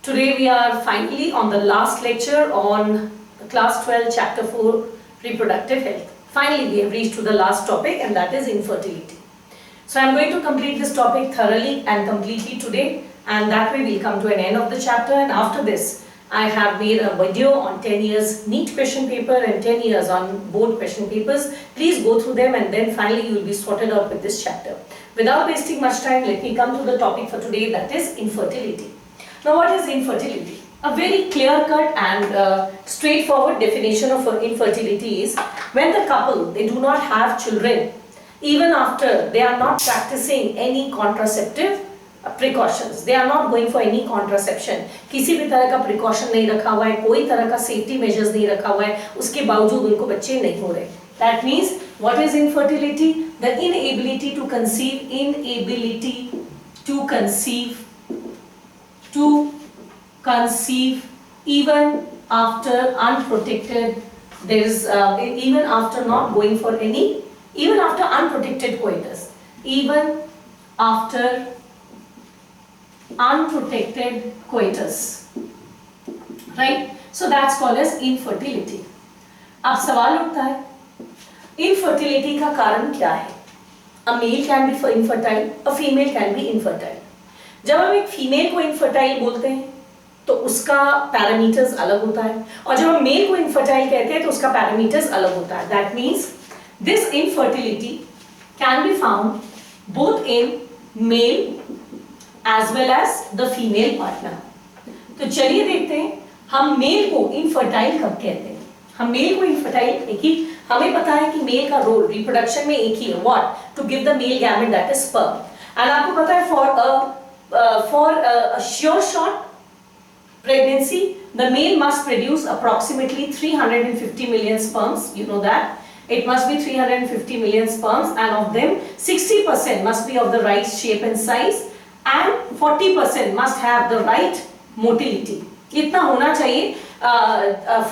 Today we are finally on the last lecture on class 12 chapter 4 reproductive health. Finally we have reached to the last topic, and that is infertility. So I am going to complete this topic thoroughly and completely today, and that way we will come to an end of the chapter. And after this I have made a video on 10 years NEET question paper and 10 years on board question papers. Please go through them and then finally you will be sorted out with this chapter. Without wasting much time, let me come to the topic for today, that is infertility. Now what is infertility? A very clear-cut and straightforward definition of infertility is when the couple, they do not have children even after they are not practicing any contraceptive precautions. They are not going for any contraception. किसी भी तरह का precaution नहीं रखा हुआ है, कोई तरह का safety measures नहीं रखा हुआ है, उसके बावजूद उनको बच्चे नहीं हो रहे. That means what is infertility? The inability to conceive, even after unprotected, there is even after not going for any, even after unprotected coitus, even after unprotected coitus, right? So that's called as infertility. अब सवाल उठता है, infertility का कारण क्या है? A male can be infertile, a female can be infertile. जब हम एक फीमेल को infertile बोलते हैं तो उसका पैरामीटर्स अलग होता है, और जब हम मेल को infertile कहते हैं तो उसका पैरामीटर्स अलग होता है. That means this infertility can be found both in male as well as the female partner. तो चलिए देखते हैं हम मेल को infertile कब कहते हैं. हम मेल को infertile देखिए, हमें पता है कि मेल का रोल रिप्रोडक्शन में एक ही है, what? To give the male gamete, that is sperm. And आपको पता है for a sure shot pregnancy, the male must produce approximately 350 million sperms. You know that. It must be 350 million sperms, and of them 60% must be of the right shape and size, and 40% must have the right motility. इतना होना चाहिए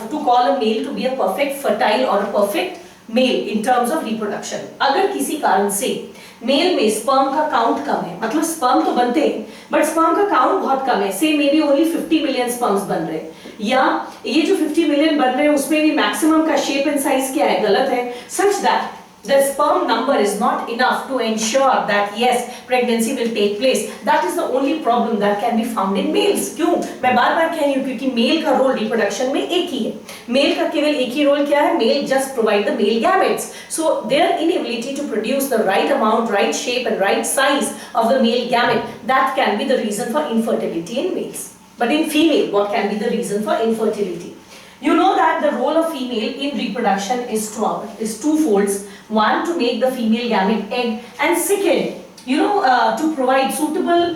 to call a male to be a perfect fertile or a perfect male in terms of reproduction. अगर किसी कारण से mail में sperm का count कम है, मतलब स्पर्म तो बनते हैं बट स्पर्म का काउंट बहुत कम है, से may be only 50 million sperms बन रहे हैं, या ये जो 50 मिलियन बन रहे हैं उसमें भी मैक्सिमम का शेप एंड साइज क्या है, गलत है, such that the sperm number is not enough to ensure that yes, pregnancy will take place. That is the only problem that can be found in males. क्यों? मैं बार-बार कह रही हूँ क्योंकि मेल का रोल रिप्रोडक्शन में एक ही है. मेल का केवल एक ही रोल क्या है? Male just provide the male gametes. So their inability to produce the right amount, right shape and right size of the male gamete, that can be the reason for infertility in males. But in female, what can be the reason for infertility? You know that the role of female in reproduction is twofold. One, to make the female gamete egg, and second, to provide suitable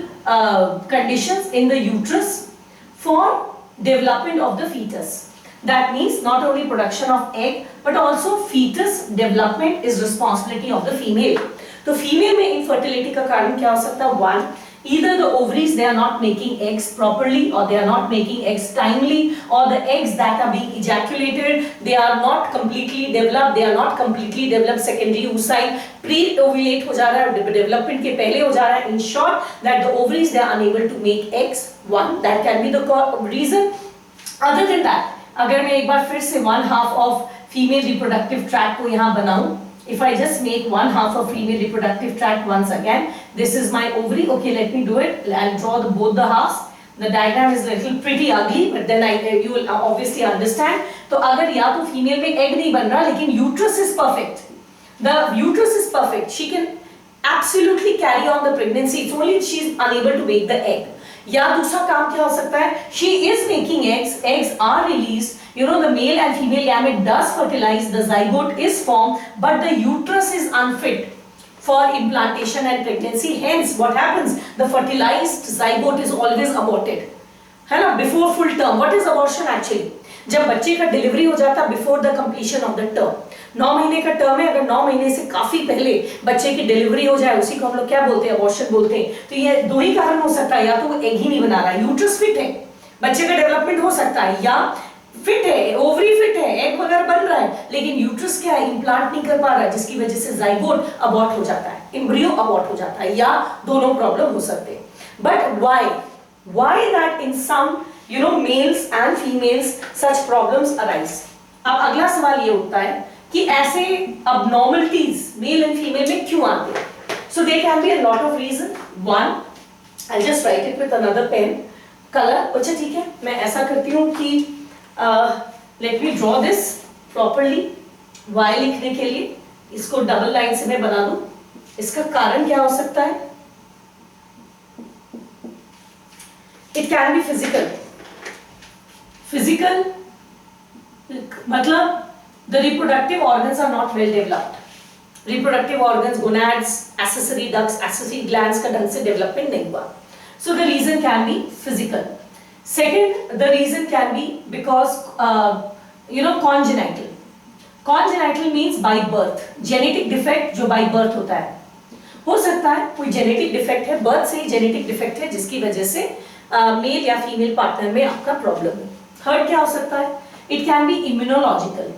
conditions in the uterus for development of the fetus. That means not only production of egg but also fetus development is responsibility of the female. तो female में infertility का कारण क्या हो सकता है? One, either the ovaries, they are not making eggs properly, or they are not making eggs timely, or the eggs that are being ejaculated, they are not completely developed, secondary oocyte pre-ovulate हो जा रहा है, development के पहले हो जा रहा है. In short, that the ovaries, they are unable to make eggs. One, that can be the reason. Other than that, अगर मैं एक बार फिर से 1/2 of female reproductive tract को यहाँ बनाऊँ, if I just make 1/2 of female reproductive tract once again, this is my ovary. Okay, let me do it. I'll draw both the halves. The diagram is little pretty ugly, but then you will obviously understand. तो अगर या तो female में egg नहीं बन रहा लेकिन uterus is perfect, the uterus is perfect, she can absolutely carry on the pregnancy. It's only she is unable to make the egg. या दूसरा काम क्या हो सकता है? She is making eggs are released. The male and female gamete does fertilize, the zygote is formed, but the uterus is unfit for implantation and pregnancy. Hence, what happens? The fertilized zygote is always aborted. है ना? Before full term. What is abortion actually? जब बच्चे का delivery हो जाता है before the completion of the term. 9 महीने का टर्म है, अगर 9 महीने से काफी पहले बच्चे की डिलीवरी हो जाए, उसी को हम लोग क्या बोलते हैं? अबॉर्शन बोलते हैं. तो ये दो ही कारण हो सकता है, या तो वो एग ही नहीं बना रहा है, यूट्रस फिट है, बच्चे का डेवलपमेंट हो सकता है, या फिट है, ओवरी फिट है, एग वगैरह बन रहा है, लेकिन यूट्रस क्या है? इम्प्लांट नहीं कर पा रहा है, जिसकी वजह से जाइगोट अबॉर्ट हो जाता है, एम्ब्रियो अबॉर्ट हो जाता है, या दोनों प्रॉब्लम हो सकते हैं. But why why that in some males and females such problems arise. अब अगला सवाल ये उठता है कि ऐसे abnormalities मेल एंड फीमेल में क्यों आते हैं. So there can be a lot of reason. One, I'll just write it with another pen. Color. अच्छा ठीक है, मैं ऐसा करती हूँ कि let me draw this properly. Y लिखने के लिए इसको डबल लाइन से मैं बना दूं. इसका कारण क्या हो सकता है? It can be physical. Physical मतलब the reproductive organs are not well developed. Reproductive organs, gonads, accessory ducts, accessory glands का ढंग से development नहीं हुआ. So the reason can be physical. Second, the reason can be because congenital. Congenital means by birth. Genetic defect जो by birth होता है. हो सकता है कोई जेनेटिक डिफेक्ट है, बर्थ से ही जेनेटिक डिफेक्ट है जिसकी वजह से मेल या फीमेल पार्टनर में आपका प्रॉब्लम है. थर्ड क्या हो सकता है? It can be immunological.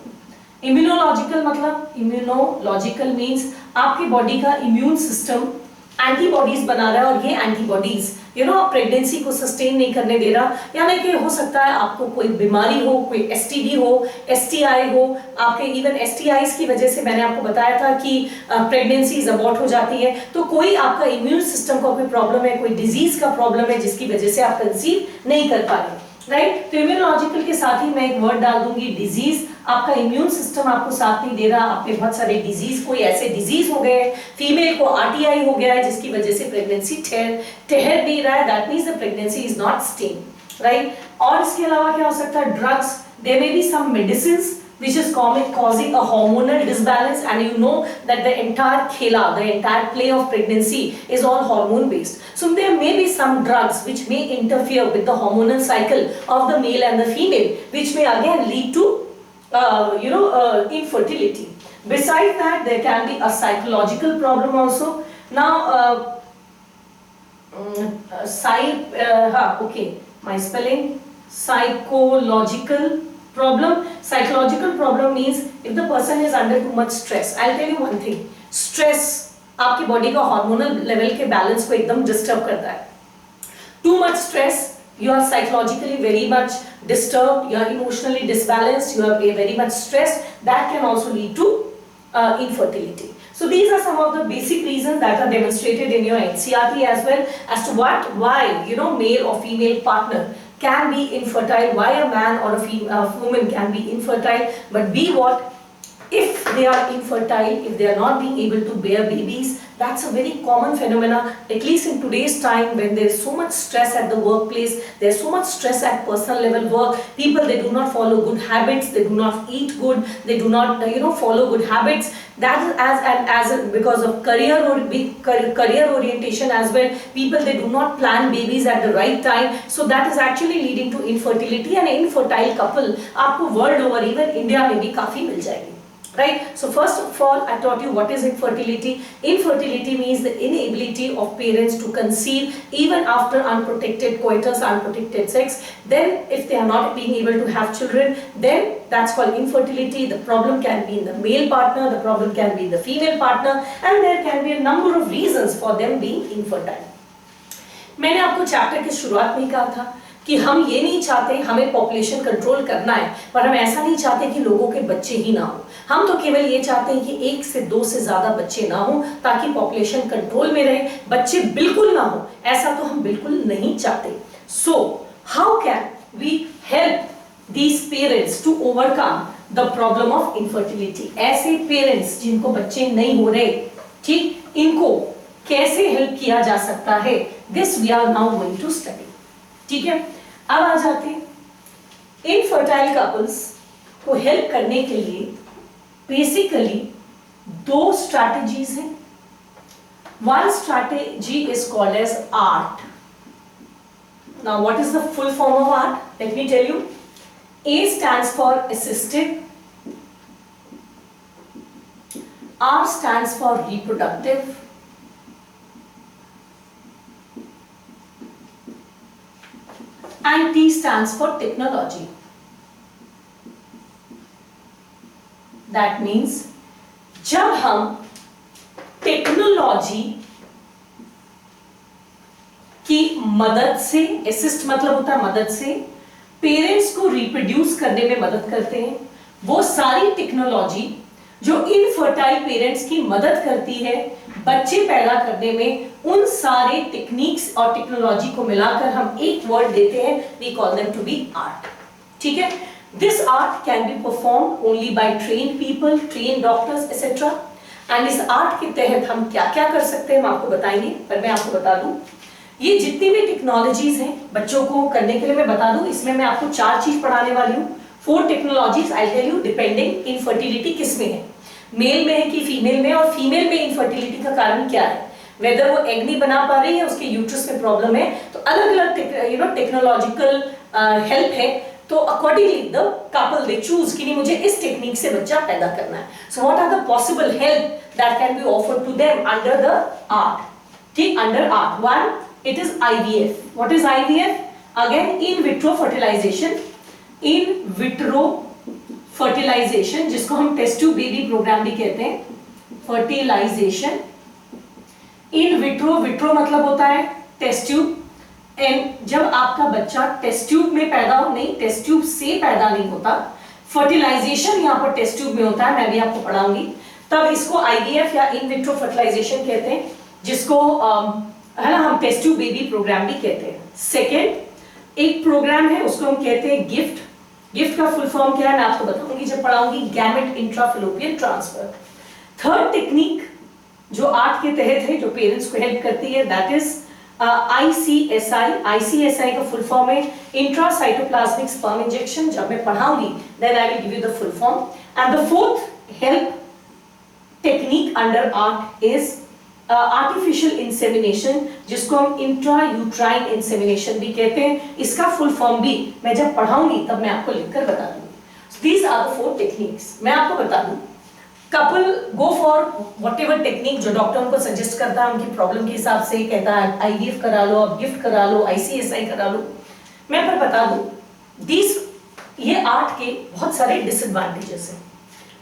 Immunological मतलब इम्यूनोलॉजिकल मींस आपकी बॉडी का इम्यून सिस्टम एंटीबॉडीज बना रहा है और ये एंटीबॉडीज प्रेगनेंसी को सस्टेन नहीं करने दे रहा. यानी कि हो सकता है आपको कोई बीमारी हो, कोई एसटीडी हो, एसटीआई हो. आपके इवन एसटीआईज की वजह से मैंने आपको बताया था कि प्रेगनेंसीज अबॉर्ट हो जाती है. तो कोई आपका इम्यून सिस्टम का कोई प्रॉब्लम है, कोई डिजीज का प्रॉब्लम है जिसकी वजह से आप कंसीव नहीं कर पा रहे. राइट. तो इम्यूनोलॉजिकल के साथ ही मैं एक वर्ड डाल दूंगी डिजीज. आपका इम्यून सिस्टम आपको साथ नहीं दे रहा. आपके बहुत सारे डिजीज, कोई ऐसे डिजीज हो गए, फीमेल को आरटीआई हो गया है जिसकी वजह से प्रेगनेंसी ठहर नहीं रहा है. That means the pregnancy is not staying. Right. और इसके अलावा क्या हो सकता है? Drugs. There may be some medicines which is causing a hormonal disbalance, and you know that the entire khela, the entire play of pregnancy is all hormone based. So there may be some drugs which may interfere with the hormonal cycle of the male and the female, which may again lead to infertility. Besides that, there can be a psychological problem also. Now okay, my spelling. Psychological problem. Psychological problem means if the person is under too much stress. I'll tell you one thing. Stress आपकी body का hormonal level के balance को एकदम disturb करता है. Too much stress, you are psychologically very much disturbed, you are emotionally disbalanced, you are very much stressed. That can also lead to infertility. So these are some of the basic reasons that are demonstrated in your NCERT as well as to why male or female partner can be infertile, why a man or a woman can be infertile. But be what? If they are infertile, if they are not being able to bear babies, that's a very common phenomena, at least in today's time when there is so much stress at the workplace, there is so much stress at personal level work. People, they do not follow good habits, they do not eat good, they do not follow good habits. That is because of career orientation as well. People, they do not plan babies at the right time, so that is actually leading to infertility. And infertile couple आपको world over, even India में भी काफी मिल जाएगी. Right. So first of all, I taught you what is infertility. Infertility means the inability of parents to conceive even after unprotected coitus, unprotected sex. Then if they are not being able to have children, then that's called infertility. The problem can be in the male partner, the problem can be in the female partner, and there can be a number of reasons for them being infertile. मैंने आपको chapter की शुरुआत में कहा था कि हम ये नहीं चाहते, हमें पॉपुलेशन कंट्रोल करना है, पर हम ऐसा नहीं चाहते कि लोगों के बच्चे ही ना हो. हम तो केवल ये चाहते हैं कि 1 से 2 से ज्यादा बच्चे ना हो ताकि पॉपुलेशन कंट्रोल में रहे. बच्चे बिल्कुल ना हो ऐसा तो हम बिल्कुल नहीं चाहते. So how can we help these parents to overcome the problem of infertility? ऐसे पेरेंट्स जिनको बच्चे नहीं हो रहे, ठीक, इनको कैसे हेल्प किया जा सकता है? This we are now going to study. ठीक है. अब आ जाते इनफर्टाइल कपल्स को हेल्प करने के लिए बेसिकली 2 स्ट्रैटेजीज हैं. One strategy is called as ART. Now what is the full form of ART? Let me tell you. A stands for assisted, R stands for reproductive, and T stands for technology. That means जब हम technology कि मदद से, assist मतलब होता है मदद से, पेरेंट्स को रिप्रोड्यूस करने में मदद करते हैं। वो सारी टेक्नोलॉजी जो इनफर्टाइल पेरेंट्स की मदद करती है बच्चे पैदा करने में, उन सारे टेक्निक्स और टेक्नोलॉजी को मिलाकर हम एक वर्ड देते हैं, we call them to be ART. ठीक है, this ART can be perform only by trained people, trained doctors etcetera. And इस आर्ट के तहत हम क्या क्या कर सकते हैं हम आपको बताएंगे, पर मैं आपको बता दूं ये जितनी भी टेक्नोलॉजीज हैं बच्चों को करने के लिए मैं बता दूं, इसमें मैं आपको 4 चीज पढ़ाने वाली हूँ। 4 technologies I tell you depending infertility किस में है, मेल में है कि फीमेल में, और फीमेल में इनफर्टिलिटी का कारण क्या है, वेदर वो एग नहीं बना पा रही है, उसके यूट्रस में प्रॉब्लम है, तो अलग अलग टेक्नोलॉजिकल हेल्प है। तो accordingly the couple they choose कि नहीं मुझे इस टेक्निक से बच्चा पैदा करना है। So what are the possible help that can be offered to them under the ART. ठीक, under ART 1 it is IVF. What is IVF? Again in vitro fertilization. In vitro fertilization जिसको हम test tube baby programme भी कहते हैं, fertilization. In vitro, vitro मतलब होता है test tube, and जब आपका बच्चा टेस्ट ट्यूब में पैदा नहीं, टेस्ट ट्यूब से पैदा नहीं होता, फर्टिलाइजेशन यहाँ पर टेस्ट ट्यूब में होता है, मैं भी आपको पढ़ाऊंगी, तब इसको IVF या इन विट्रो फर्टिलाइजेशन कहते हैं, जिसको है ना हम टेस्ट ट्यूब बेबी प्रोग्राम भी कहते हैं। सेकेंड एक प्रोग्राम है उसको हम कहते हैं गिफ्ट। गिफ्ट का फुल फॉर्म क्या है मैं आपको बताऊंगी जब पढ़ाऊंगी, gamete intrafallopian transfer. Third technique जो आर्ट के तहत है जो पेरेंट्स को हेल्प करती है, दैट इज ICSI। ICSI का फुल फॉर्म है इंट्रासाइटोप्लाज्मिक स्पर्म इंजेक्शन। जब मैं पढ़ाऊंगी then I will give you the full form. And the fourth help technique under ART is artificial insemination, जिसको हम इंट्रायूट्राइन इंसेमिनेशन भी कहते हैं। इसका फुल फॉर्म भी मैं जब पढ़ाऊंगी तब मैं आपको लिखकर बता दूंगी। These are the 4 techniques. मैं आपको बता दूं couple go for whatever technique जो डॉक्टर उनको सजेस्ट करता है उनकी प्रॉब्लम के हिसाब से, कहता है IVF करा लो, अब गिफ्ट करा लो, ICSI करा लो। मैं पर बता दूं दीज ये आर्ट के बहुत सारे डिसएडवांटेजेस हैं।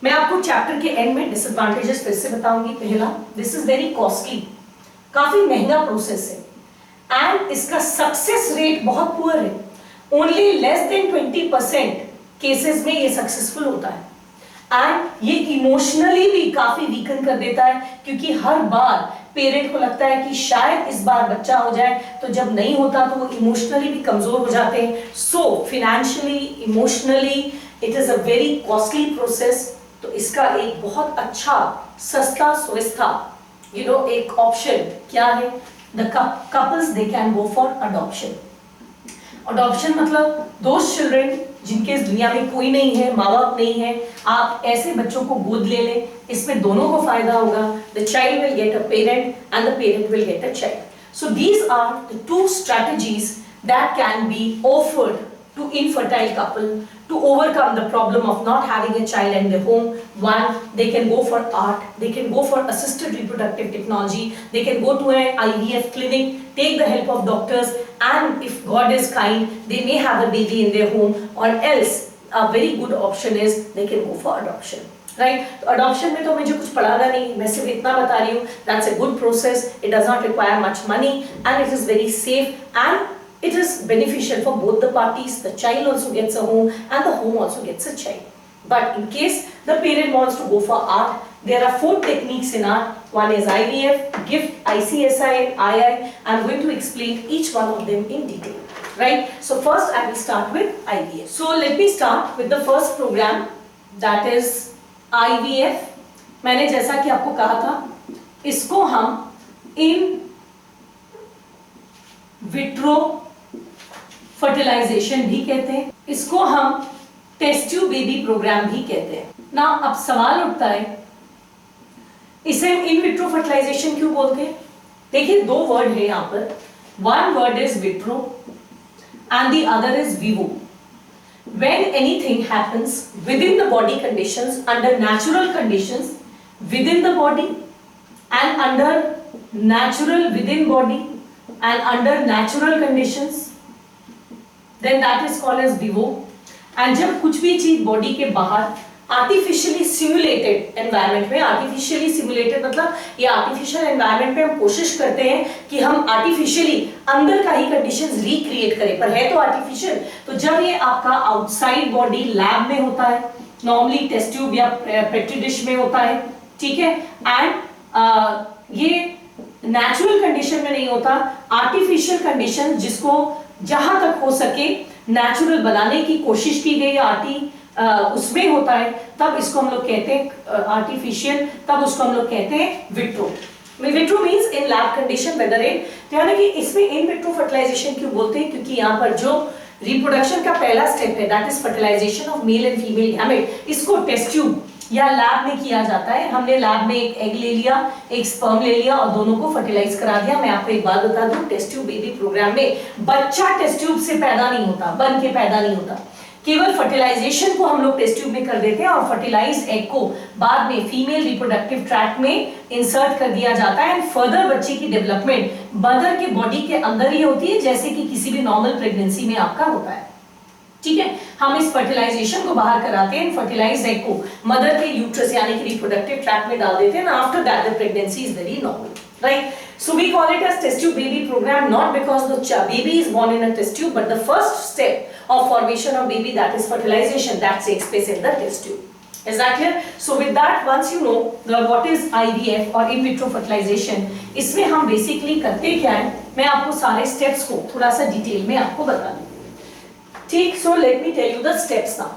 मैं आपको चैप्टर के एंड में डिसएडवांटेजेस फिर से बताऊंगी। पहला, दिस इज वेरी कॉस्टली, काफी महंगा प्रोसेस है, एंड इसका सक्सेस रेट बहुत पुअर है। ओनली लेस देन 20% केसेस में ये सक्सेसफुल होता है, एंड ये इमोशनली भी काफी वीकन कर देता है, क्योंकि हर बार पेरेंट को लगता है कि शायद इस बार बच्चा हो जाए, तो जब नहीं होता तो वो इमोशनली भी कमजोर हो जाते हैं। सो financially, emotionally it is a very costly process. तो इसका एक बहुत अच्छा सस्ता स्वस्था एक ऑप्शन क्या है, the couples they can go for adoption. Adoption मतलब दोज चिल्ड्रन जिनके इस दुनिया में कोई नहीं है, माँ बाप नहीं है, आप ऐसे बच्चों को गोद ले लें, इसमें दोनों को फायदा होगा। The child will get a parent and the parent will get a child. So these are the 2 strategies that can be offered to infertile couple to overcome the problem of not having a child in their home. One, they can go for art, they can go for assisted reproductive technology, they can go to an IVF clinic, take the help of doctors, and if God is kind, they may have a baby in their home, or else a very good option is they can go for adoption. Right? तो adoption में तो मुझे कुछ पढ़ाना नहीं, मैं सिर्फ इतना बता रही हूँ, that's a good process, it does not require much money, and it is very safe, and it is beneficial for both the parties. The child also gets a home and the home also gets a child. But in case the parent wants to go for art, there are 4 techniques in art. One is IVF, GIFT, ICSI and II. I'm going to explain each one of them in detail. Right? So first I will start with IVF. So let me start with the first program, that is IVF. मैंने जैसा कि आपको कहा था, इसको हम in vitro fertilisation भी कहते हैं, इसको हम टेस्ट ट्यूब बेबी प्रोग्राम भी कहते हैं ना। अब सवाल उठता है इसे इन विट्रो फर्टिलाइजेशन क्यों बोलते हैं? देखिए 2 वर्ड है यहाँ पर, one word is vitro and the other is Vivo. When anything happens with in the body conditions, under natural conditions with in the body, and under natural with in body, and under natural conditions, then that is called as vivo। and जब कुछ भी चीज body के बाहर artificially simulated environment में, artificially simulated मतलब ये artificial environment में हम कोशिश करते हैं कि हम आर्टिफिशियली अंदर का ही कंडीशंस रिक्रिएट करें, पर है तो आर्टिफिशियल। तो जब ये आपका आउटसाइड बॉडी लैब में होता है, नॉर्मली टेस्ट ट्यूब या पेट्री डिश में होता है, ठीक है, एंड ये नेचुरल कंडीशन में नहीं होता, आर्टिफिशियल कंडीशन जिसको जहां तक हो सके नेचुरल बनाने की कोशिश की गई उसमें होता है, तब इसको हम लोग कहते हैं आर्टिफिशियल, तब उसको हम लोग कहते हैं vitro. Vitro means in lab condition, weather इन, यानी कि इसमें इन विट्रो फर्टिलाइजेशन क्यों बोलते हैं, क्योंकि यहाँ पर जो रिप्रोडक्शन का पहला स्टेप है that is fertilisation of male and female gamete, इसको टेस्ट ट्यूब या लैब में किया जाता है। हमने लैब में एक एग ले लिया, एक स्पर्म ले लिया और दोनों को फर्टिलाइज करा दिया। मैं आपको एक बात बता दूं, टेस्ट ट्यूब बेबी प्रोग्राम में बच्चा टेस्ट ट्यूब से पैदा नहीं होता, बन के पैदा नहीं होता, केवल फर्टिलाइजेशन को हम लोग टेस्ट ट्यूब में कर देते हैं और फर्टिलाइज्ड एग को बाद में फीमेल रिप्रोडक्टिव ट्रैक्ट में इंसर्ट कर दिया जाता है। एंड फर्दर बच्चे की डेवलपमेंट मदर के बॉडी के अंदर ही होती है, जैसे कि किसी भी नॉर्मल प्रेगनेंसी में आपका होता है, ठीक है। हम इस फर्टिलाइजेशन को बाहर कराते हैं, फर्टिलाइज्ड एग को मदर के यूट्रस यानी कि रिप्रोडक्टिव ट्रैक्ट में डाल देते हैं, after that the pregnancy is very normal, right? So we call it as test tube baby program, not because the baby is born in a test tube, but the first step of formation of baby, that is fertilization, that takes place in the test tube. Is that clear? So with that, once you know what is IVF or in vitro fertilization, इसमें हम basically करते क्या है, मैं आपको सारे steps को थोड़ा सा डिटेल में आपको बता दूं, ठीक। So let me tell you the steps now.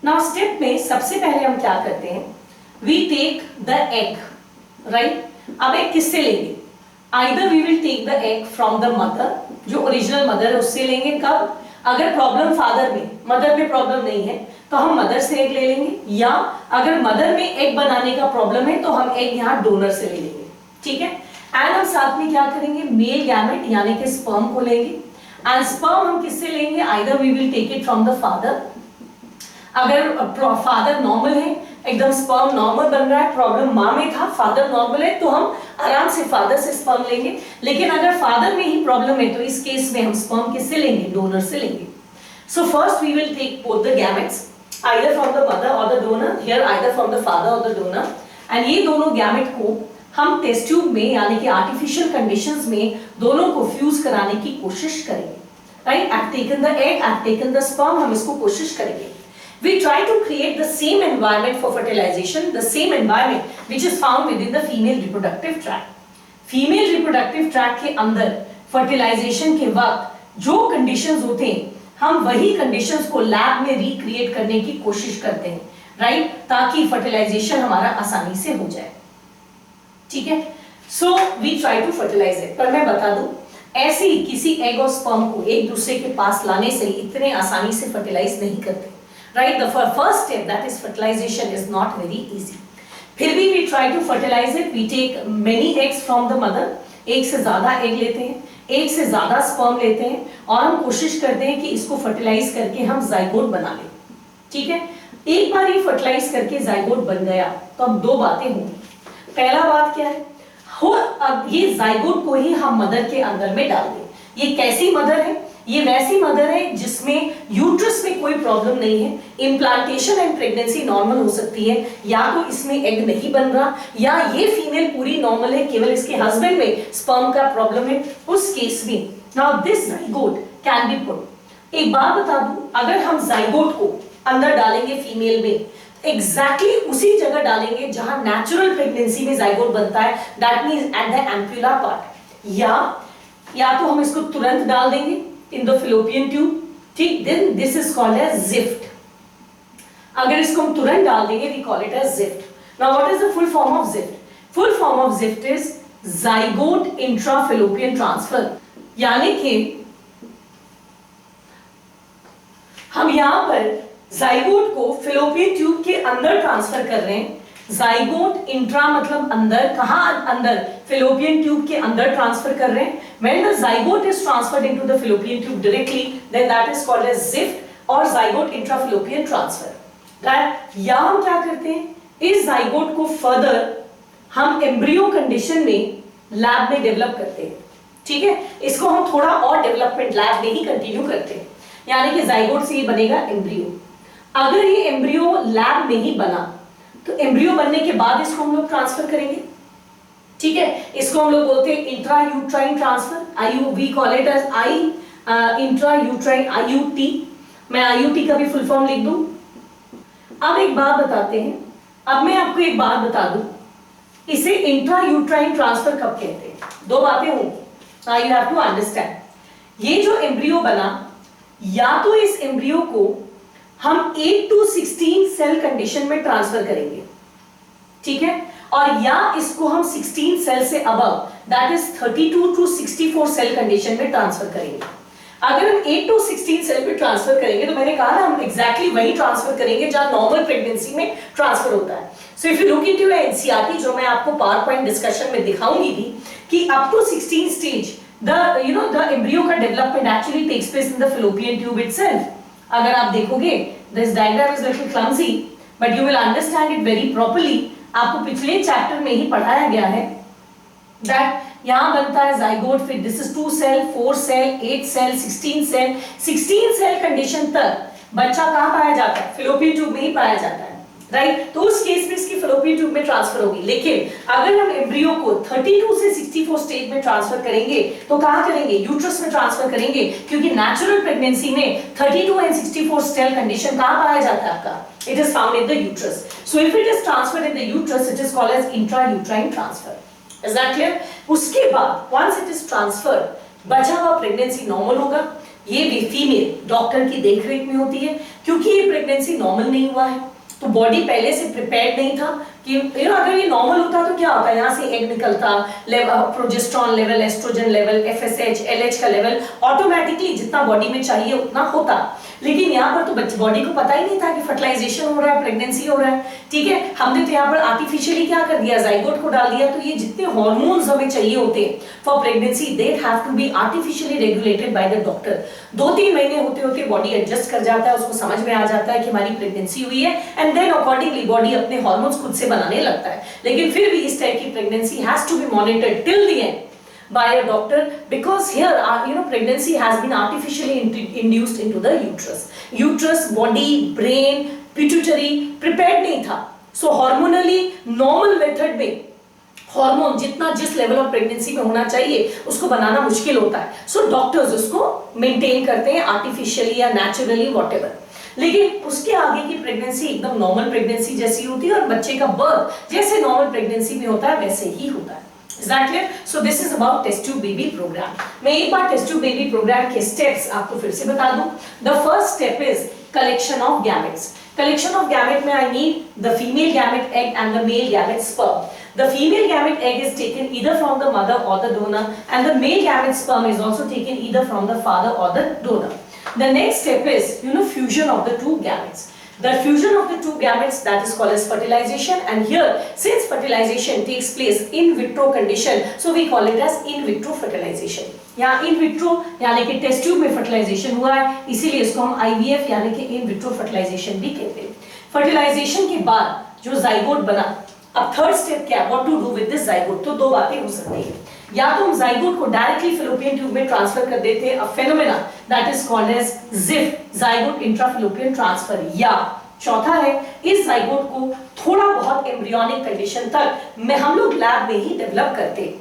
Now step में सबसे पहले हम क्या करते हैं, we take the egg, right? अब एक किससे लेंगे, either we will take the egg from the mother, जो ओरिजिनल मदर है उससे लेंगे। कब, अगर प्रॉब्लम फादर में, मदर में प्रॉब्लम नहीं है तो हम मदर से एग ले लेंगे, या अगर मदर में एग बनाने का प्रॉब्लम है तो हम एग यहाँ डोनर से ले लेंगे, ठीक है। एंड हम साथ में क्या करेंगे, मेल गैमेट यानी कि स्पर्म को लेंगे, एंड स्पर्म हम किससे लेंगे, either we will take it from the father, अगर फादर नॉर्मल है, एकदम स्पर्म नॉर्मल बन रहा है, प्रॉब्लम माँ में था, फादर नॉर्मल है, तो हम आराम से फादर से स्पर्म लेंगे। लेकिन अगर फादर में ही प्रॉब्लम है तो इस केस में हम स्पर्म किससे लेंगे, डोनर से लेंगे। So first we will take both the gametes either from the mother और the donor, here either from the father और द डोनर, एंड ये दोनों गैमेट को हम टेस्ट ट्यूब में यानी कि आर्टिफिशियल कंडीशंस में दोनों को फ्यूज कराने की कोशिश करेंगे, right. I've taken the egg, I've taken the sperm, हम इसको कोशिश करेंगे। We try to create the same environment for fertilization, the same environment which is found within the female reproductive tract. Female reproductive tract के अंदर fertilization के वक्त जो conditions होते हैं, हम वही conditions को lab में recreate करने की कोशिश करते हैं, right? ताकि fertilization हमारा आसानी से हो जाए, ठीक है। So we try to fertilize it. पर मैं बता दूं, ऐसे ही किसी egg और sperm को एक दूसरे के पास लाने से इतने आसानी से fertilize नहीं करते, right? The first step, that is fertilization, is not very easy. फिर भी we try to fertilize it. We take many eggs from the mother. एक से ज्यादा egg लेते हैं, एक से ज्यादा sperm लेते हैं और हम कोशिश करते हैं कि इसको fertilize करके हम zygote बना लें, ठीक है। एक बार ये fertilize करके zygote बन गया तो अब दो बातें होंगी। पहला बात क्या है, अब ये zygote को ही हम मदर के अंदर में डाल दें। ये कैसी मदर है, ये वैसी मदर है जिसमें यूट्रस में कोई प्रॉब्लम नहीं है, इम्प्लांटेशन एंड प्रेगनेंसी नॉर्मल हो सकती है, या तो इसमें एग नहीं बन रहा, या ये फीमेल पूरी नॉर्मल है, केवल इसके हस्बैंड में स्पर्म का प्रॉब्लम है। उस केस में now this zygote can be put. एक बात बता दूं, अगर हम जाइगोट को अंदर डालेंगे फीमेल में, एग्जैक्टली उसी जगह डालेंगे जहां नेचुरल प्रेगनेंसी में जाइगोट बनता है, that means at the ampulla part, या तो हम इसको तुरंत डाल देंगे in the fallopian tube, ठीक, then this is called as zift. अगर इसको हम तुरंत डाल देंगे we call it as zift. Now what is the full form of zift? Full form of zift is zygote intrafallopian transfer, यानी कि हम यहाँ पर जाइगोट को fallopian tube के अंदर ट्रांसफर कर रहे हैं। जाइगोट इंट्रा मतलब अंदर, कहां अंदर, fallopian tube के अंदर ट्रांसफर कर रहे हैं। When the zygote is transferred into the fallopian tube directly, then that is called as zift or zygote intrafallopian transfer. Right? या हम क्या करते हैं, इस जाइगोट को फर्दर हम एम्ब्रियो कंडीशन में लैब में डेवलप करते हैं, ठीक है। इसको हम थोड़ा और डेवलपमेंट लैब में ही कंटिन्यू करते हैं, यानी कि जाइगोट से ये बनेगा एम्ब्रियो। अगर ये एम्ब्रियो लैब में ही बना तो एम्ब्रियो बनने के बाद इसको हम लोग ट्रांसफर करेंगे, ठीक है। इसको हम लोग बोलते हैं intra uterine transfer, IU we call it as I intra uterine IUT. मैं आईयूटी का भी फुल फॉर्म लिख दूं। अब एक बात बताते हैं, अब मैं आपको एक बात बता दूं, इसे इंट्रा यूट्राइन ट्रांसफर कब कहते हैं? दो बातें होंगी, यू हैव टू अंडरस्टैंड। ये जो एम्ब्रियो बना, या तो इस एम्ब्रियो को हम 8 to 16 सेल कंडीशन में ट्रांसफर करेंगे, ठीक है, और या इसको हम 16 सेल से above that is 32 to 64 cell condition में ट्रांसफर करेंगे। अगर हम 8 to 16 सेल पे ट्रांसफर करेंगे तो मैंने कहा ना हम एग्जैक्टली वही ट्रांसफर करेंगे जहां नॉर्मल प्रेगनेंसी में ट्रांसफर होता है। So if you look into NCERT, जो मैं आपको पावर पॉइंट डिस्कशन में दिखाऊंगी भी, कि up to 16 stage the embryo का development actually takes place in the fallopian tube itself. अगर आप देखोगे, this diagram is little clumsy but you will understand it very properly. आपको पिछले चैप्टर में ही पढ़ाया गया है दैट यहां बनता है जाइगोट, फिर this is 2 cell, 4 cell, 8 cell, 16 cell. 16 cell condition तक बच्चा कहां पाया जाता है? fallopian ट्यूब में ही पाया जाता है, राइट। तो उस केस में इसकी fallopian ट्यूब में ट्रांसफर होगी। लेकिन अगर हम एम्ब्रियो को 32 से 64 स्टेज में ट्रांसफर करेंगे तो कहां करेंगे? यूट्रस में ट्रांसफर करेंगे, क्योंकि नेचुरल प्रेगनेंसी में 32 एंड 64 सेल कंडीशन कहां पाया जाता है आपका? It is found in the uterus. So if it is transferred in the uterus, it is called as intrauterine transfer. Is that clear? उसके बाद once it is transferred, बचा हुआ प्रेगनेंसी नॉर्मल होगा। ये भी फीमेल डॉक्टर की देखरेख में होती है, क्योंकि ये प्रेगनेंसी नॉर्मल नहीं हुआ है तो बॉडी पहले से प्रिपेयर्ड नहीं था कि अगर ये नॉर्मल होता तो क्या होता है, यहाँ से एग निकलता, progesterone level, oestrogen level, FSH, LH का लेवल ऑटोमेटिकली जितना बॉडी में चाहिए उतना होता। लेकिन यहाँ पर तो बॉडी को पता ही नहीं था कि फर्टिलाइजेशन हो रहा है, प्रेगनेंसी हो रहा है, ठीक है। हमने तो यहाँ पर आर्टिफिशियली क्या कर दिया, जाइगोट को डाल दिया। तो ये जितने हार्मोन्स हमें चाहिए होते हैं for pregnancy, they have to be artificially regulated by the doctor. 2-3 महीने होते होते बॉडी एडजस्ट कर जाता है, उसको समझ में आ जाता है कि हमारी प्रेगनेंसी हुई है, एंड देन अकॉर्डिंगली बॉडी अपने हार्मोन्स खुद से बनाने लगता है। लेकिन फिर भी इस टाइप की pregnancy has to be monitored till the end by a doctor, because here pregnancy has been artificially induced into the uterus, body, brain, pituitary prepared नहीं था। so hormonally normal method में हार्मोन जितना जिस level of pregnancy में होना चाहिए उसको बनाना मुश्किल होता है। सो डॉक्टर्स उसको मेंटेन करते हैं आर्टिफिशियली या नेचुरली व्हाटएवर। लेकिन उसके आगे की प्रेगनेंसी एकदम नॉर्मल प्रेगनेंसी जैसी होती है और बच्चे का बर्थ जैसे नॉर्मल प्रेगनेंसी में होता है वैसे ही होता है। Is that clear? So this is about test tube baby program. मैं एक बार test tube baby program के steps आपको फिर से बता दूं। The first step is collection of gametes. Collection of gamete में I need the female gamete egg and the male gamete sperm. The female gamete egg is taken either from the mother or the donor, and the male gamete sperm is also taken either from the father or the donor. The next step is fusion of the two gametes. The fusion of the two gametes, that is called as fertilization, and here since fertilization takes place in vitro condition, so we call it as in vitro fertilization. यहाँ in vitro यानी कि test tube में fertilisation हुआ है, इसीलिए इसको हम IVF यानी कि in vitro fertilization भी कहते हैं। फर्टिलाइजेशन के बाद जो जाइगोट बना, अब थर्ड स्टेप क्या है, what to do with this zygote? तो दो बातें हो सकती है, या तो हम जाइगोट को डायरेक्टली fallopian ट्यूब में ट्रांसफर कर देते हैं, a phenomena that is called as ZIF, zygote intrafallopian transfer, या चौथा है इस जाइगोट को थोड़ा बहुत एम्ब्रियोनिक कंडीशन तक में हम लोग लैब में ही डेवलप करते हैं।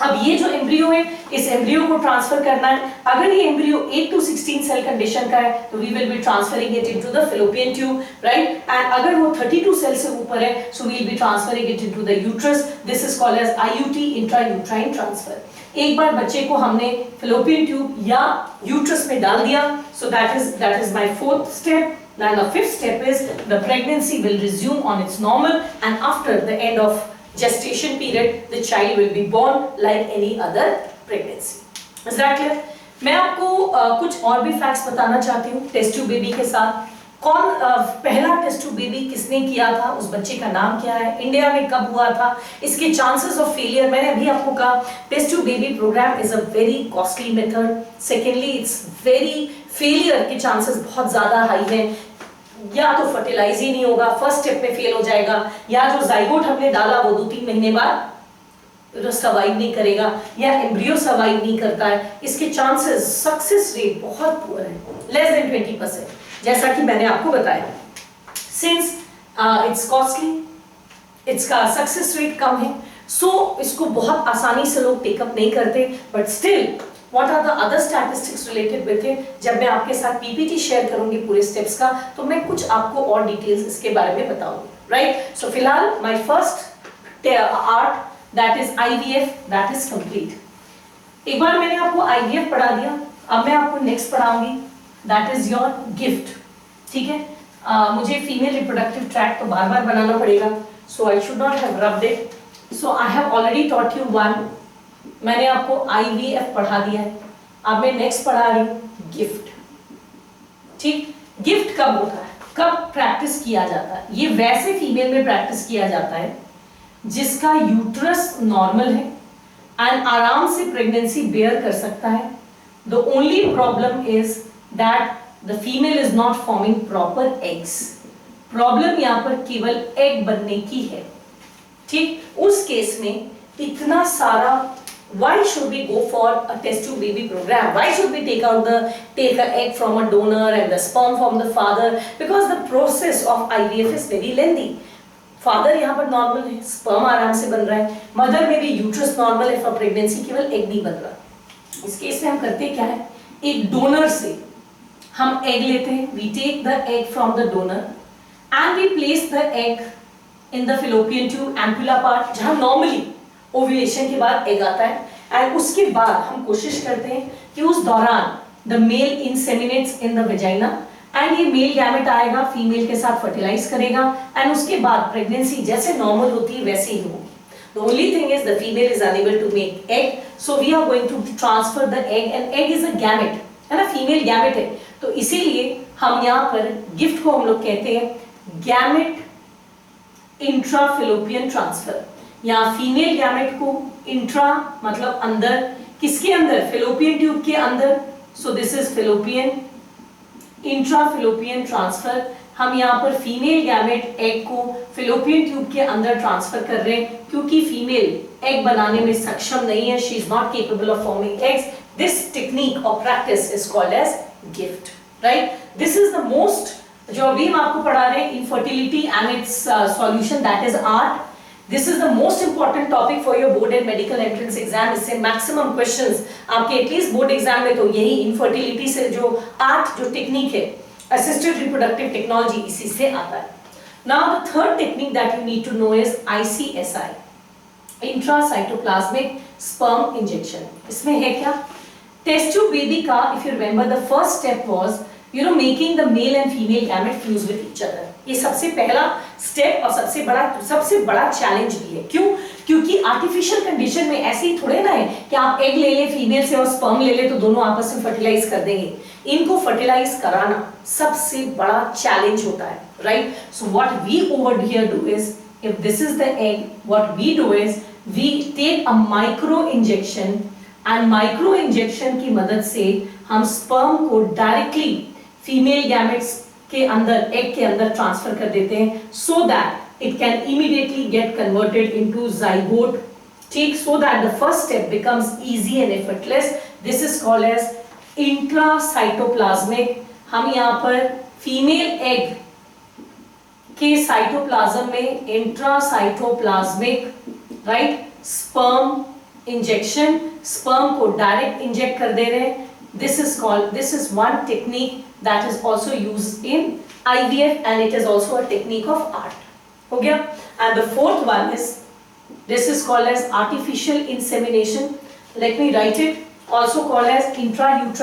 अब ये जो एम्ब्रियो है, इस एम्ब्रियो को ट्रांसफर करना है। अगर ये एम्ब्रियो 8 to 16 सेल कंडीशन का है तो we will be transferring it into the fallopian tube, right. And अगर वो 32 सेल से ऊपर है so we will be transferring it into the uterus. This is called as IUT, intrauterine transfer. एक बार बच्चे को हमने fallopian ट्यूब या यूट्रस में डाल दिया, so that is my fourth step. Then the fifth step is the pregnancy will resume on its normal, and after the end of gestation period the child will be born like any other pregnancy. Is that clear? मैं आपको कुछ और भी facts बताना चाहती हूँ test tube baby के साथ। कौन पहला टेस्ट ट्यूब बेबी किसने किया था, उस बच्चे का नाम क्या है, इंडिया में कब हुआ था, इसके चांसेस ऑफ फेलियर। मैंने अभी आपको कहा test tube baby programme is a very costly method. Secondly it's very failure के चांसेस बहुत ज्यादा हाई है, या तो फर्टिलाइज ही नहीं होगा, फर्स्ट स्टेप में फेल हो जाएगा, या जो जाइगोट हमने डाला वो 2-3 महीने बाद सर्वाइव नहीं करेगा, या एम्ब्रियो सर्वाइव नहीं करता है। इसके चांसेस सक्सेस रेट बहुत पुअर है, लेस देन 20%। जैसा कि मैंने आपको बताया, सिंस इट्स कॉस्टली, इसका सक्सेस रेट कम है, सो इसको बहुत आसानी से लोग टेकअप नहीं करते, but still what are the other statistics related with it, जब मैं आपके साथ पीपीटी शेयर करूंगी पूरे स्टेप्स का, तो मैं कुछ आपको और डिटेल्स इसके बारे में बताऊंगी, राइट। सो फिलहाल my first art that is IVF, that is complete. एक बार मैंने आपको आईवीएफ पढ़ा दिया, अब मैं आपको नेक्स्ट पढ़ाऊंगी, दैट इज योर गिफ्ट, ठीक है। मुझे फीमेल रिप्रोडक्टिव ट्रैक्ट तो बार बार बनाना पड़ेगा, so I should not have rubbed it, so I have already taught you one, मैंने आपको आईवीएफ पढ़ा दिया है, अब मैं नेक्स्ट पढ़ा रही हूँ गिफ्ट, ठीक। गिफ्ट कब होता है, कब प्रैक्टिस किया जाता है? ये वैसे फीमेल में प्रैक्टिस किया जाता है जिसका यूट्रस नॉर्मल है एंड आराम से प्रेगनेंसी बेयर कर सकता है। The only problem is that the female is not forming proper eggs, problem यहाँ पर केवल एग बनने की है, ठीक। उस केस में इतना सारा why should we go for a test tube baby program, why should we take an egg from a donor and the sperm from the father, because the process of IVF is very lengthy। Father यहाँ पर normal है, sperm आराम से बन रहा है, mother में भी यूट्रस नॉर्मल है फॉर प्रेगनेंसी, केवल एग नहीं बन रहा। इस केस में हम करते क्या है, एक डोनर से हम एग लेते हैं, we take the egg from the donor and we place the egg in the fallopian tube ampulla part, जहां नॉर्मली ओव्यूलेशन के बाद एग आता है, एंड उसके बाद हम कोशिश करते हैं कि उस दौरान the male inseminates in the vagina and ये मेल गैमेट आएगा, फीमेल के साथ फर्टिलाइज करेगा एंड उसके बाद प्रेगनेंसी जैसे नॉर्मल होती है वैसे ही होगी। The only thing is the female is unable to make egg, so we are going to transfer the egg and egg is a gamete, है ना, फीमेल गैमेट है, तो इसीलिए हम यहाँ पर गिफ्ट को हम लोग कहते हैं गैमेट इंट्राफिलोपियन ट्रांसफर। यहाँ फीमेल गैमेट को इंट्रा मतलब अंदर, किसके अंदर, फिलोपियन ट्यूब के अंदर, so this is fallopian intrafallopian transfer. हम यहाँ पर फीमेल गैमेट एग को फिलोपियन ट्यूब के अंदर ट्रांसफर कर रहे हैं, क्योंकि फीमेल एग बनाने में सक्षम नहीं है, she is not capable of forming eggs. This technique और practice is called as GIFT, right. This is the most, जो अभी हम आपको पढ़ा रहे हैं infertility and its solution, that is ART. This is the most important topic for your board and medical entrance exam। इससे maximum questions आपके at least board exam में तो यही इनफर्टिलिटी से जो आर्ट जो टेक्निक है, असिस्टेड रिप्रोडक्टिव टेक्नोलॉजी, इसी से आता है। Now the third technique that you need to know is ICSI, intracytoplasmic sperm injection। इसमें है क्या, टेस्ट ट्यूब बेबी का, if you remember the first step was making the male and female gamete fuse with each other। ये सबसे पहला step और सबसे बड़ा चैलेंज भी है। क्यों? क्योंकि आर्टिफिशियल कंडीशन में ऐसे ही थोड़े ना है कि आप एग ले ले फीमेल से और स्पर्म ले ले तो दोनों आपस में फर्टिलाइज कर देंगे। इनको फर्टिलाइज कराना सबसे बड़ा चैलेंज होता है, right. So what we over here do is, if this is the egg, what we do is we take a micro injection and micro injection की मदद से हम स्पर्म को डायरेक्टली फीमेल गैमेट्स के अंदर, एग के अंदर ट्रांसफर कर देते हैं, so that it can immediately get converted into zygote, ठीक, so that the first step becomes easy and effortless. This is called as intracytoplasmic. हम यहाँ पर फीमेल एग के साइटोप्लाज्म में intracytoplasmic, right, sperm injection, sperm को direct inject कर दे रहे हैं। This is one technique that is also used in IVF and it is also a technique of art। हो गया? And the fourth one is, this is called as artificial insemination। Let me write it, also called as intrauterine,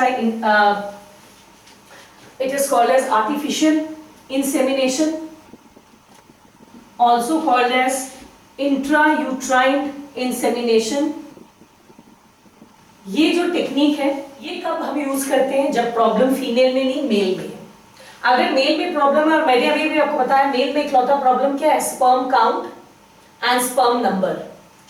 it is called as artificial insemination, also called as intrauterine insemination। ये जो technique है ये कब हम use करते हैं, जब problem female में नहीं मेल में है। अगर मेल में प्रॉब्लम है, और मैंने अभी भी आपको बताया मेल में इकलौता प्रॉब्लम क्या है, sperm count and sperm number,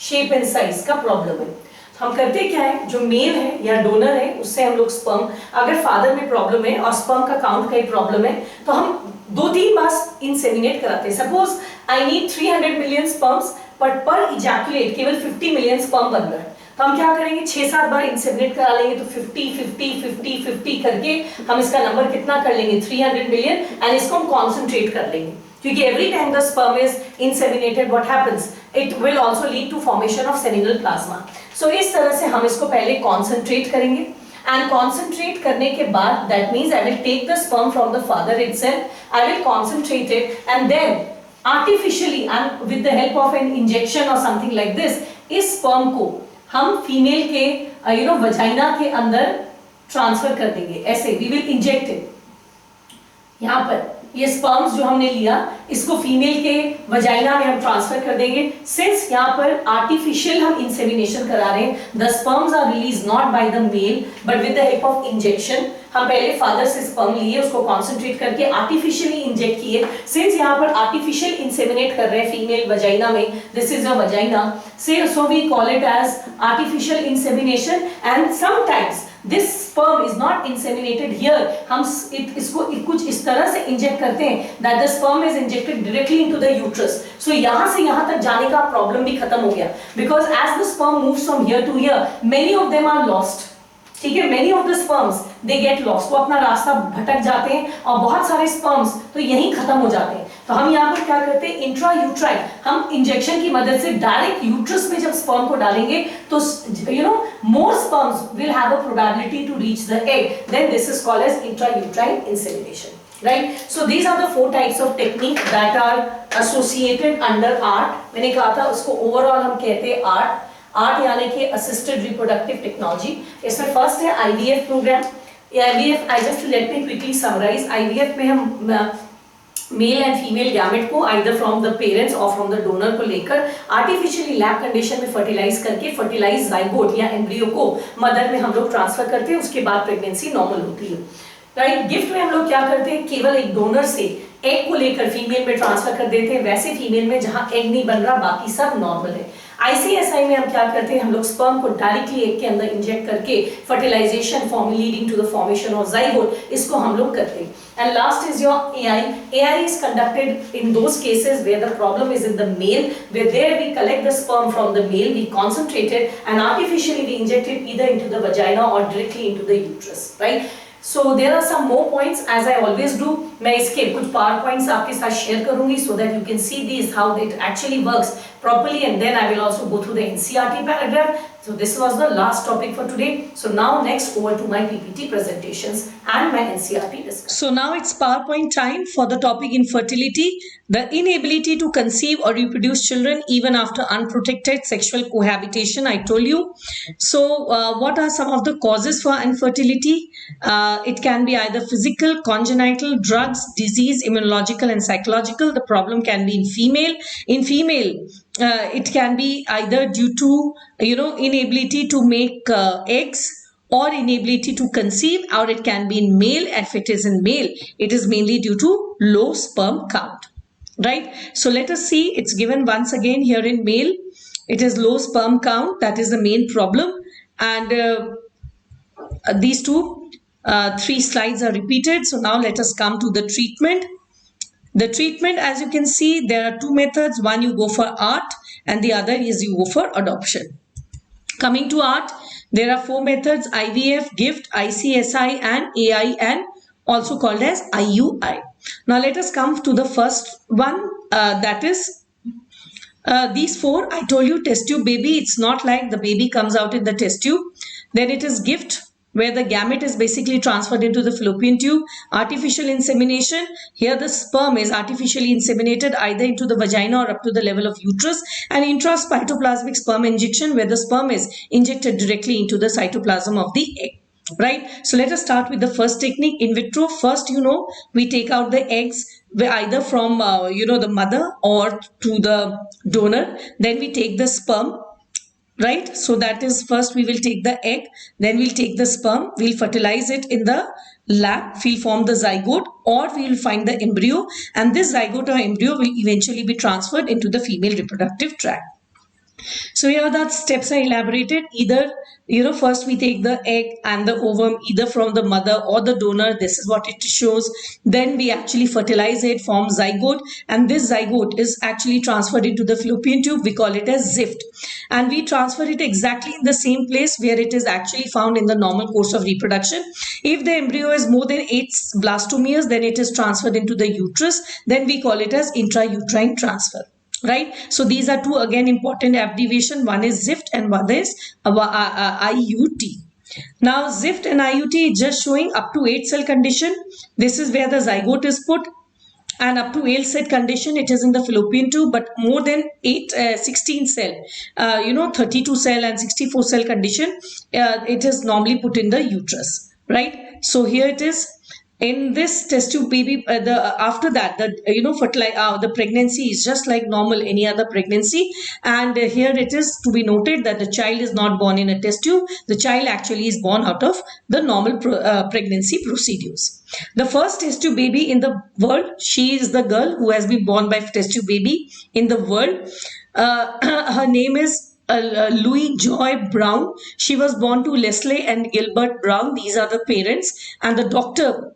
shape and size का प्रॉब्लम है। तो हम करते क्या है, जो मेल है या डोनर है उससे हम लोग स्पर्म, अगर फादर में प्रॉब्लम है और स्पर्म का काउंट का ही प्रॉब्लम है तो हम 2-3 बार इंसेमिनेट कराते हैं। Suppose I need 300 million sperms but पर इजैकुलेट केवल 50 मिलियन स्पर्म बन रहा है, तो हम क्या करेंगे, 6-7 बार इंसेमिनेट करा लेंगे, तो 50 करके हम इसका नंबर कितना कर लेंगे, 300 मिलियन, एंड इसको हम कॉन्सेंट्रेट कर लेंगे, क्योंकि every time the sperm is inseminated what happens, it will also lead to formation of seminal plasma. So इस तरह से हम इसको पहले कॉन्सेंट्रेट करेंगे, एंड कॉन्सेंट्रेट करने के बाद that means I will take the sperm from the father itself, I will concentrate it, and then artificially and with the help of an injection और समथिंग लाइक दिस, इस sperm को हम female के vagina के अंदर transfer कर देंगे, ऐसे वी विल इंजेक्ट इट। यहाँ पर ये स्पर्म्स जो हमने लिया, इसको फीमेल के वजाइना में हम ट्रांसफर कर देंगे। सिंस यहाँ पर आर्टिफिशियल हम इंसेमिनेशन करा रहे हैं, the sperms are release not by the male but with the help of injection. हम पहले फादर से स्पर्म लिए, उसको कॉन्सेंट्रेट करके आर्टिफिशियली इंजेक्ट किए। सिंस यहाँ पर आर्टिफिशियल इंसेमिनेट कर रहे हैं फीमेल वजाइना में, this is a vagina, so we call it as artificial insemination, and sometimes this sperm is not inseminated here, हम इसको कुछ इस तरह से इंजेक्ट करते हैं that the sperm is injected directly into the uterus, so यहाँ से यहाँ तक जाने का प्रॉब्लम भी खत्म हो गया, because as the sperm moves from here to here, many of them are lost, ठीक है, many of the sperms they get lost, वो अपना रास्ता भटक जाते हैं, और बहुत सारे sperms तो यहीं खत्म हो जाते हैं। तो हम यहाँ पर क्या करते हैं, इंट्रा यूट्राइन, हम इंजेक्शन की मदद से डायरेक्ट यूट्रस में जब स्पर्म को डालेंगे तो more sperms will have a probability to reach the egg, then this is called as intra uterine insemination, right. So these are the 4 types of technique that are associated under ART. मैंने कहा था उसको overall हम कहते हैं ART यानी कि assisted reproductive technology. इसमें फर्स्ट है IVF programme. IVF, I just let me quickly summarise. IVF में हम मेल एंड फीमेल गैमेट को आइदर फ्रॉम द पेरेंट्स और फ्रॉम द डोनर को लेकर आर्टिफिशियली लैब कंडीशन में फर्टिलाइज करके फर्टिलाइज जाइगोट या एम्ब्रियो को मदर में हम लोग ट्रांसफर करते हैं, उसके बाद प्रेगनेंसी नॉर्मल होती है, राइट। गिफ्ट में हम लोग क्या करते हैं, केवल एक डोनर से एग को लेकर फीमेल में ट्रांसफर कर देते हैं, वैसे फीमेल में जहां एग नहीं बन रहा बाकी सब नॉर्मल है। आईसीएसआई में हम क्या करते हैं, हम लोग स्पर्म को डायरेक्टली एग के अंदर इंजेक्ट करके fertilisation form leading to the formation of zygote, इसको हम लोग करते हैं। And last is your AI. AI is conducted in those cases where the problem is in the male, where there we collect the sperm from the male, we concentrate it and artificially we inject it either into the vagina or directly into the uterus, right? So there are some more points as I always do. मैं इसके कुछ power points आपके साथ share करूँगी so that you can see these how it actually works properly, and then I will also go through the NCERT paragraph. So this was the last topic for today. So now next over to my PPT presentations and my NCERT discussion. So now it's PowerPoint time for the topic infertility, the inability to conceive or reproduce children even after unprotected sexual cohabitation. I told you. So what are some of the causes for infertility? It can be either physical, congenital, drugs, disease, immunological and psychological. The problem can be in female. In female, it can be either due to inability to make eggs or inability to conceive, or it can be in male. If it is in male, it is mainly due to low sperm count, right? So let us see, it's given once again here in male, it is low sperm count, that is the main problem. And these three slides are repeated. So now let us come to the treatment. The treatment, as you can see, there are 2 methods. One, you go for ART and the other is you go for adoption. Coming to ART, there are 4 methods: IVF, GIFT, ICSI and AI, and also called as IUI. Now let us come to the first one, that is these 4. I told you test tube baby, it's not like the baby comes out in the test tube. Then it is GIFT, where the gamete is basically transferred into the fallopian tube. Artificial insemination, here the sperm is artificially inseminated either into the vagina or up to the level of uterus. And intracytoplasmic sperm injection, where the sperm is injected directly into the cytoplasm of the egg, right? So let us start with the first technique, in vitro. First, we take out the eggs either from the mother or to the donor. Then we take the sperm, right? So that is, first we will take the egg, then we'll take the sperm, we'll fertilize it in the lab, we'll form the zygote, or we will find the embryo, and this zygote or embryo will eventually be transferred into the female reproductive tract. So here that steps are elaborated. Either, first we take the egg and the ovum either from the mother or the donor. This is what it shows. Then we actually fertilize it, form zygote, and this zygote is actually transferred into the fallopian tube. We call it as ZIFT, and we transfer it exactly in the same place where it is actually found in the normal course of reproduction. If the embryo is more than 8 blastomeres, then it is transferred into the uterus. Then we call it as intrauterine transfer. Right, so these are two again important abbreviation. One is ZIFT and one is IUT. Now ZIFT and IUT is just showing up to 8 cell condition. This is where the zygote is put, and up to 8 cell condition it is in the fallopian tube, but more than 16 cell, 32 cell and 64 cell condition, it is normally put in the uterus. Right, so here it is. In this test tube baby, after that the pregnancy is just like normal any other pregnancy, and here it is to be noted that the child is not born in a test tube. The child actually is born out of the normal pregnancy procedures. The first test tube baby in the world, she is the girl who has been born by test tube baby in the world. Her name is Louis Joy Brown. She was born to Leslie and Gilbert Brown. These are the parents, and the doctor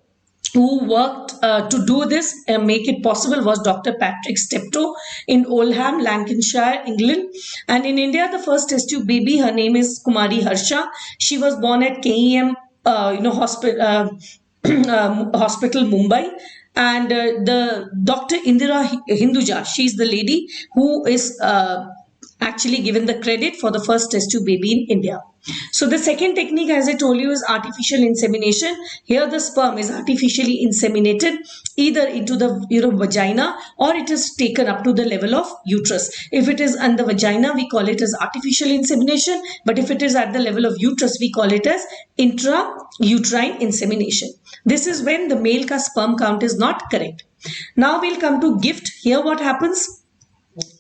who worked to do this, make it possible, was Dr. Patrick Steptoe in Oldham, Lancashire, England. And in India, the first test tube baby, her name is Kumari Harsha. She was born at KEM hospital, Mumbai. And the Dr. Indira Hinduja, she's the lady who is actually given the credit for the first test tube baby in India. So the second technique, as I told you, is artificial insemination. Here the sperm is artificially inseminated either into the vagina, or it is taken up to the level of uterus. If it is in the vagina, we call it as artificial insemination, but if it is at the level of uterus, we call it as intrauterine insemination. This is when the male ka sperm count is not correct. Now we'll come to gift. Here what happens?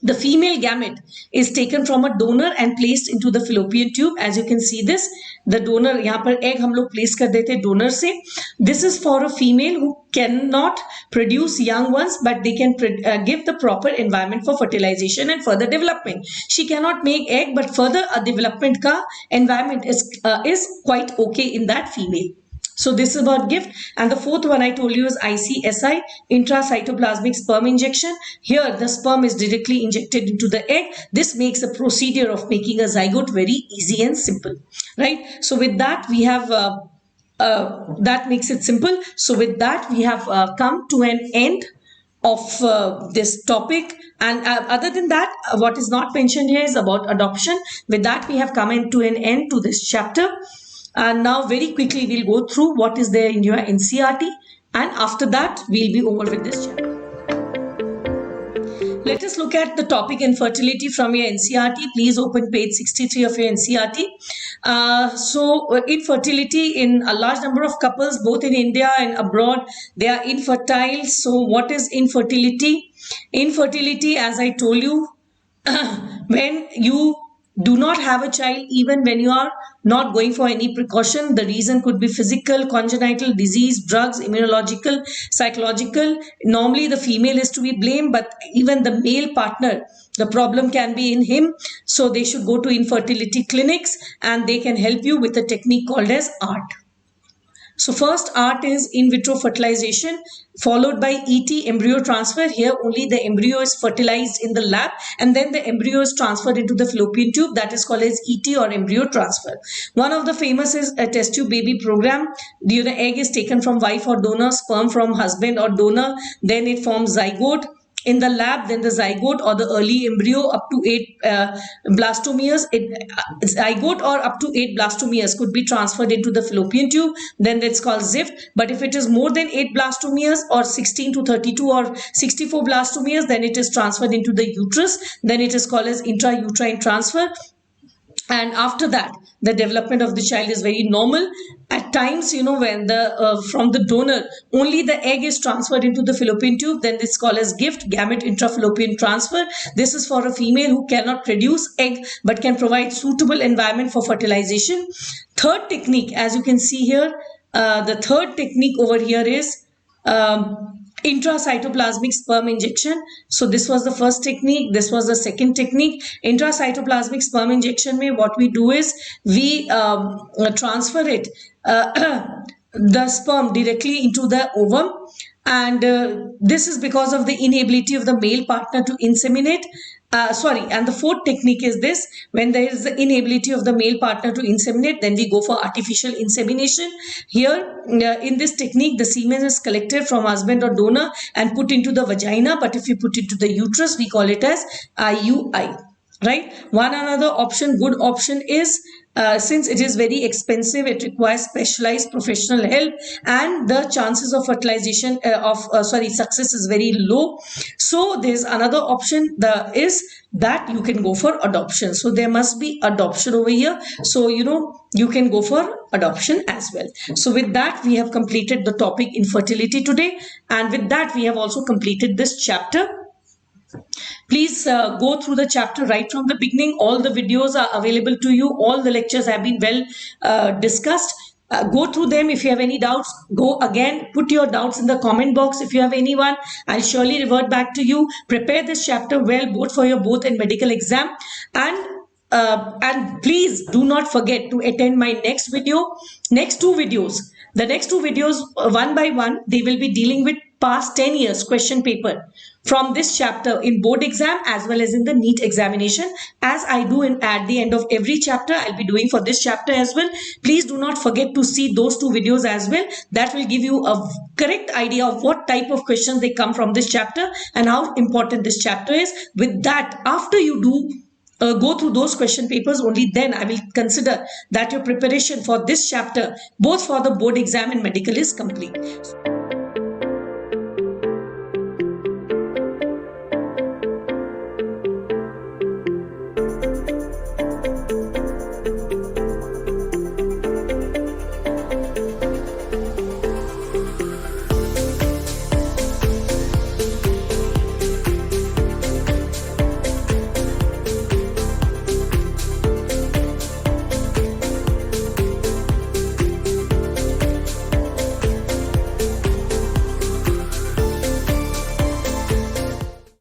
The female gamete is taken from a donor and placed into the fallopian tube. As you can see this, the donor, यहाँ पर egg हम लोग place कर देते donor से. This is for a female who cannot produce young ones, but they can give the proper environment for fertilization and further development. She cannot make egg, but further development ka environment is quite okay in that female. So this is about gift. And the fourth one I told you is ICSI, intracytoplasmic sperm injection. Here the sperm is directly injected into the egg. This makes the procedure of making a zygote very easy and simple, right? So with that we have that makes it simple. So with that we have come to an end of this topic. And other than that, what is not mentioned here is about adoption. With that we have come into an end to this chapter. And now very quickly we'll go through what is there in your NCERT, and after that we'll be over with this chapter. Let us look at the topic infertility from your NCERT. Please open page 63 of your NCERT. So infertility in a large number of couples both in India and abroad, they are infertile. So what is infertility? Infertility, as I told you, when you do not have a child, even when you are not going for any precaution. The reason could be physical, congenital, disease, drugs, immunological, psychological. Normally the female is to be blamed, but even the male partner, the problem can be in him. So they should go to infertility clinics and they can help you with a technique called as ART. So first ART is in vitro fertilization, followed by ET, embryo transfer. Here only the embryo is fertilized in the lab and then the embryo is transferred into the fallopian tube. That is called as ET or embryo transfer. One of the famous is a test tube baby program. The egg is taken from wife or donor, sperm from husband or donor, then it forms zygote. In the lab, then the zygote or the early embryo up to 8 blastomeres, zygote or up to 8 blastomeres could be transferred into the fallopian tube. Then that's called ZIFT. But if it is more than 8 blastomeres or 16 to 32 or 64 blastomeres, then it is transferred into the uterus. Then it is called as intrauterine transfer. And after that, the development of the child is very normal. At times, when the from the donor, only the egg is transferred into the fallopian tube, then it's called as GIFT, gamete intrafallopian transfer. This is for a female who cannot produce egg, but can provide suitable environment for fertilization. Third technique, as you can see here, the third technique over here is intracytoplasmic sperm injection. So this was the first technique. This was the second technique. Intracytoplasmic sperm injection mein what we do is we transfer it the sperm directly into the ovum, and this is because of the inability of the male partner to inseminate. And the fourth technique is this: when there is the inability of the male partner to inseminate, then we go for artificial insemination. Here, in this technique, the semen is collected from husband or donor and put into the vagina, but if we put it to the uterus, we call it as IUI. Right? One another option, good option is, since it is very expensive, it requires specialized professional help, and the chances of fertilization success is very low. So there's another option is that you can go for adoption. So there must be adoption over here. So you can go for adoption as well. So with that, we have completed the topic infertility today, and with that, we have also completed this chapter. Please go through the chapter right from the beginning. All the videos are available to you. All the lectures have been well discussed. Go through them. If you have any doubts, go again, put your doubts in the comment box. If you have anyone, I'll surely revert back to you. Prepare this chapter well, both for your board and medical exam. And please do not forget to attend my next two videos. The next two videos, one by one, they will be dealing with past 10 years question paper from this chapter in board exam as well as in the NEET examination, as I do at the end of every chapter. I'll be doing for this chapter as well. Please do not forget to see those two videos as well. That will give you a correct idea of what type of questions they come from this chapter and how important this chapter is. With that, after you do go through those question papers, only then I will consider that your preparation for this chapter, both for the board exam and medical, is complete.